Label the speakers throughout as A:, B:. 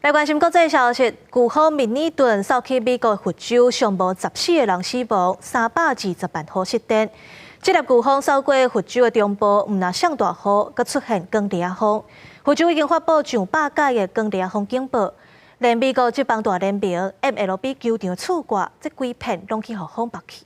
A: 来关心国际消息，旧号明尼顿扫去美国佛州，上无14个人死亡，320万户失电。这粒旧风扫过佛州的中部，唔但上大雨，佮出现强烈风。佛州已经发布上百届的强烈风警报，连美国这帮大联盟 MLB 球场厝挂，这几片拢去互风拔去。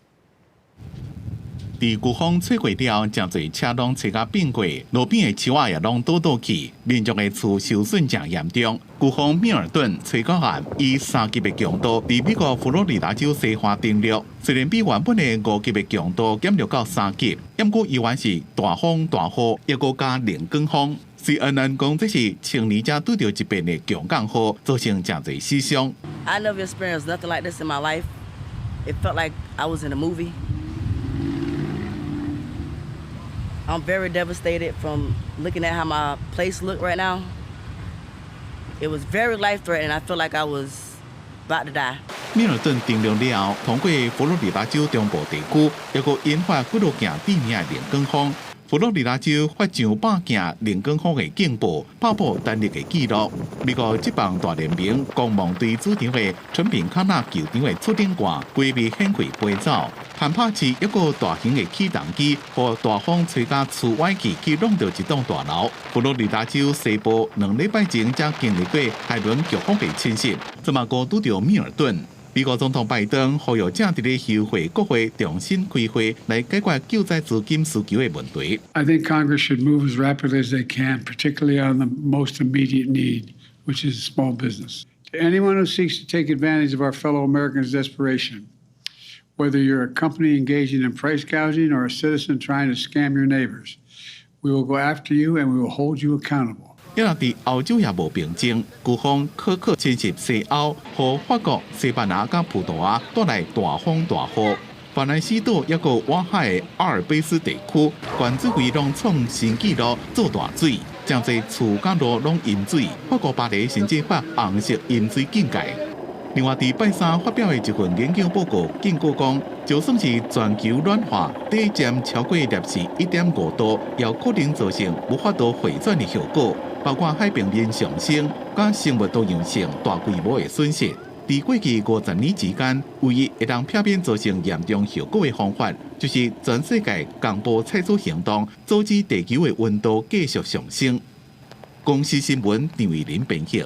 B: 伫旧风吹过了，真侪车拢吹甲变过，路边的树仔也拢倒去，民众的厝受损真严重。旧风米尔顿吹到暗，以3级的强度伫美国佛罗里达州西方登陆，虽然比原本的5级的强度减弱到3级，不过依然是大风大雨，抑个加冷光风。CNN 讲这是青年者拄到一遍的强降雨，造成真侪死伤。
C: I never experienced nothing like this in my life. It felt like I was in a movie. I'm very devastated from looking at how my place looked right now. It was very life-threatening. I feel like I was about to die.
B: 米尔顿登陆了，通过佛罗里达州中部地区，一个引发几多件地面的冷光风。佛罗里达州发上百件冷光风的警报，爆破单日的记录。美国职棒大联盟光芒队主场的纯平卡纳球场的厝顶挂规避显开飞走，坦帕市一个大型的起重机，和大风吹甲厝歪去弄到一栋大楼。佛罗里达州西部2礼拜前才经历过海伦飓风的侵袭，这么个拄到米尔顿。 美国总统拜登呼吁正伫咧休会国会重新开会，来解决救灾资金需求的问题。
D: I think Congress should move as rapidly as they can, particularly on the most immediate need, which is small business. To anyone who seeks to take advantage of our fellow Americans' desperation, whether you're a company engaging in price gouging or a citizen trying to scam your neighbors, we will go after you and we will hold you accountable.
B: 因为伫欧洲也无病症，飓风可侵袭西欧，和法国、西班牙甲葡萄牙带来大风大雨。法兰西岛一个湾海的阿尔卑斯地区，管子围拢创新纪录做大水，真侪厝甲路拢淹水。法国巴黎甚至发红色淹水警戒。另外，伫拜三发表的一份研究报告警告讲，就算是全球暖化底占超过摄氏1.5度，也可能造成无法度回转的效果。 包括海平面上升，甲生物多样性大规模的损失。在过去50年之间，唯一会当片面造成严重效果的方法，就是全世界公布采取行动，阻止地球的温度继续上升。公司新闻张伟林编辑。